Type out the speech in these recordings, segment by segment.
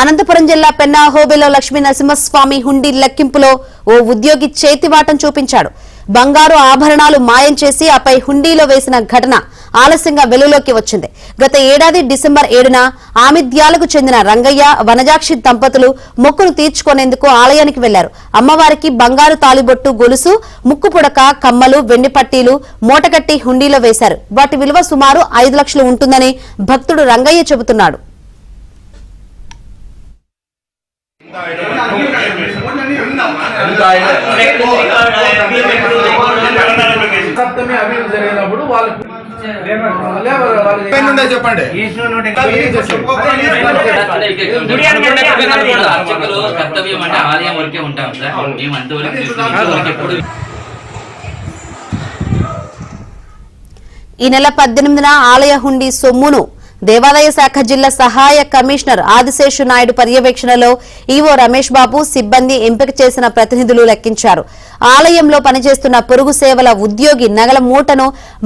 అనంతపురం జిల్లా పెన్నా హోబిలో లక్ష్మీ నరసింహస్వామి హుండీ లెక్కింపులో ఓ ఉద్యోగి చేతివాటం చూపించాడు. బంగారు ఆభరణాలు మాయం చేసి ఆపై హుండీలో వేసిన ఘటన ఆలస్యంగా వెలుగులోకి వచ్చింది. గత ఏడాది డిసెంబర్ 7న ఆమిద్యాలకు చెందిన రంగయ్య, వనజాక్షి దంపతులు మొక్కును తీర్చుకునేందుకు ఆలయానికి వెళ్లారు. అమ్మవారికి బంగారు తాలిబొట్టు, గొలుసు, ముక్కు పుడక, కమ్మలు, వెండి పట్టీలు మూటగట్టి హుండీలో వేశారు. వాటి విలువ సుమారు 5 లక్షలు ఉంటుందని భక్తుడు రంగయ్య చెబుతున్నాడు. సప్తమి అవి జరిగినప్పుడు వాళ్ళకి చెప్పండి. ఆలయం వరకే ఉంటాం సార్. మేము అంతవరకు ఈ నెల 18న ఆలయ హుండీ సొమ్మును దేవాదాయ శాఖ జిల్లా సహాయ కమిషనర్ ఆదిశేషు నాయుడు పర్యవేక్షణలో ఈవో రమేష్ బాబు, సిబ్బంది ఎంపిక చేసిన ప్రతినిధులు లెక్కించారు. ఆలయంలో పనిచేస్తున్న పొరుగు సేవల ఉద్యోగి నగల మూటను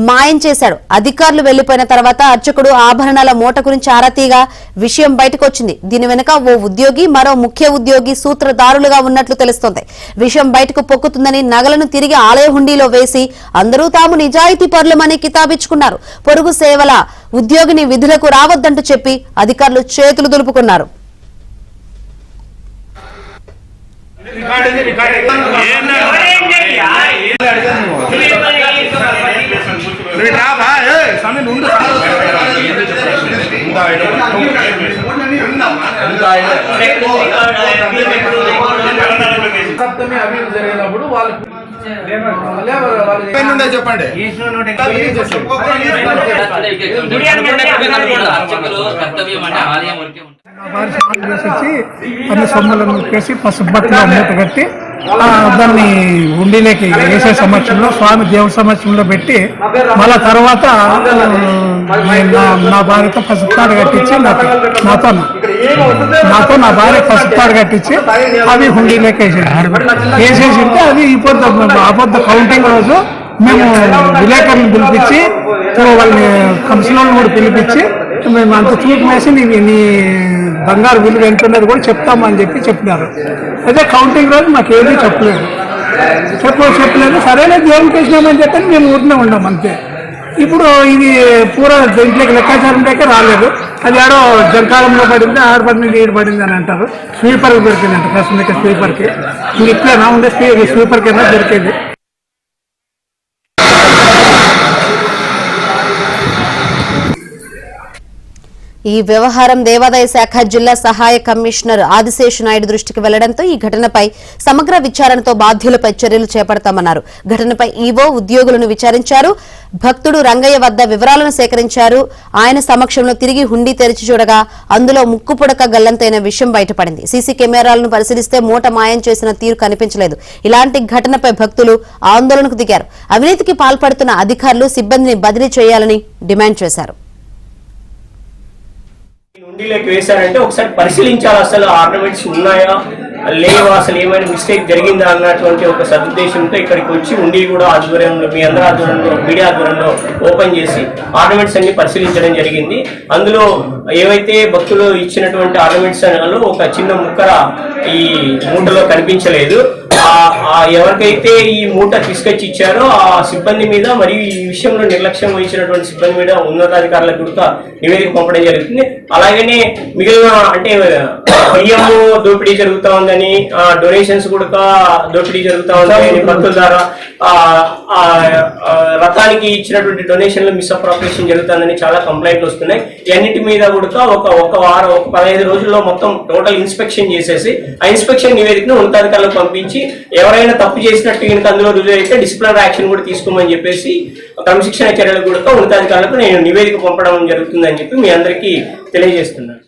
మాయం చేశాడు. అధికారులు వెళ్లిపోయిన తర్వాత అర్చకుడు ఆభరణాల మూట గురించి ఆరాతీగా విషయం బయటకొచ్చింది. దీని వెనుక ఓ ఉద్యోగి, మరో ముఖ్య ఉద్యోగి సూత్రధారులుగా ఉన్నట్లు తెలుస్తోంది. విషయం బయటకు పొక్కుతుందని నగలను తిరిగి ఆలయ హుండీలో వేసి అందరూ తాము నిజాయితీ పరులమని కితాబిచ్చుకున్నారు. పొరుగు సేవల ఉద్యోగిని విధులకు రావద్దంటూ చెప్పి అధికారులు చేతులు దులుపుకున్నారు. సప్తమి అవి జరిగినప్పుడు వాళ్ళకి చెప్పండి. అన్ని సొమ్ములను వేసి పసుపు బట్టలో మూట కట్టి దాన్ని ఉండిలోకి వేసే సమక్షంలో స్వామి దేవుడి సమక్షంలో పెట్టి మళ్ళా తర్వాత నా భార్యతో పసుపు తాడు కట్టించి నాతో నా భార్య పసుపు తాడు కట్టించి అవి హుండీలోకి వేసేసి ఉంటే అది అబద్ధ కౌంటింగ్ రోజు మేము విలేకరులను పిలిపించి వాళ్ళని కమిషనర్లను కూడా పిలిపించి మేము అంత చూపు వేసి నీ బంగారు విలువ ఎంత ఉన్నది కూడా చెప్తామని చెప్పినారు. అదే కౌంటింగ్ రోజు మాకు ఏమీ చెప్పలేదు. సరైన దేవునికి వేసినామని చెప్పి మేము ఊరినే ఉన్నాం అంతే. ఇప్పుడు ఇది పూరా దీంట్లోకి లెక్కాచారంలోకి రాలేదు. అది ఆడో జంకాలంలో పడింది, ఆడపడింది, ఈడు పడింది అని అంటారు. స్వీపర్కి దొరికిందంట ప్రస్తుతం స్వీపర్కి. మీరు ఇట్లేనా ఉండే స్వీపర్కి ఏమైనా దొరికేది. ఈ వ్యవహారం దేవాదాయ శాఖ జిల్లా సహాయ కమిషనర్ ఆదిశేషు నాయుడు దృష్టికి వెళ్లడంతో ఈ ఘటనపై సమగ్ర విచారణతో బాధ్యులపై చర్యలు చేపడతామన్నారు. ఘటనపై ఈవో ఉద్యోగులను విచారించారు. భక్తుడు రంగయ్య వద్ద వివరాలను సేకరించారు. ఆయన సమక్షంలో తిరిగి హుండీ తెరిచి చూడగా అందులో ముక్కు పుడక గల్లంతైన విషయం బయటపడింది. సీసీ కెమెరాలను పరిశీలిస్తే మూట మాయం చేసిన తీరు కనిపించలేదు. ఇలాంటి ఘటనపై భక్తులు ఆందోళనకు దిగారు. అవినీతికి పాల్పడుతున్న అధికారులు సిబ్బందిని బదిలీ చేయాలని డిమాండ్ చేశారు. హుండీలోకి వేశారంటే ఒకసారి పరిశీలించాలి, అసలు ఆర్నమెంట్స్ ఉన్నాయా లేవా, అసలు ఏమైనా మిస్టేక్ జరిగిందా అన్నటువంటి ఒక సదుద్దేశంతో ఇక్కడికి వచ్చి హుండీ కూడా ఆధ్వర్యంలో, మీ అందరి ఆధ్వర్యంలో, మీడియా ఆధ్వర్యంలో ఓపెన్ చేసి ఆర్నమెంట్స్ అన్ని పరిశీలించడం జరిగింది. అందులో ఏవైతే భక్తులు ఇచ్చినటువంటి ఆర్నమెంట్స్ అనేలో ఒక చిన్న ముక్కర ఈ మూటలో కనిపించలేదు. ఎవరికైతే ఈ మూట తీసుకొచ్చి ఇచ్చారో ఆ సిబ్బంది మీద మరియు ఈ విషయంలో నిర్లక్ష్యం వహించినటువంటి సిబ్బంది మీద ఉన్నతాధికారులకు కూడా నివేదిక పంపడం జరుగుతుంది. అలాగనే మిగిలిన అంటే బియ్యము దోపిడీ జరుగుతూ ఉందని, డొనేషన్స్ కూడా దోపిడీ జరుగుతూ ఉందని, భక్తుల ద్వారా రథానికి ఇచ్చినటువంటి డొనేషన్లు మిస్అప్రాప్రియేషన్ జరుగుతుందని చాలా కంప్లైంట్లు వస్తున్నాయి. ఇవన్నిటి మీద కూడా ఒక వారం 15 రోజుల్లో మొత్తం టోటల్ ఇన్స్పెక్షన్ చేసేసి ఆ ఇన్స్పెక్షన్ నివేదికను ఉన్నతాధికారులకు పంపించి ఎవరైనా తప్పు చేసినట్టు కనుక అందులో రుజువు అయితే డిసిప్లినరీ యాక్షన్ కూడా తీసుకోమని చెప్పేసి క్రమశిక్షణ చర్యలు కూడా ఉన్నతాధికారులకు నేను నివేదిక పంపడం జరుగుతుందని చెప్పి మీ అందరికీ తెలియజేస్తున్నాను.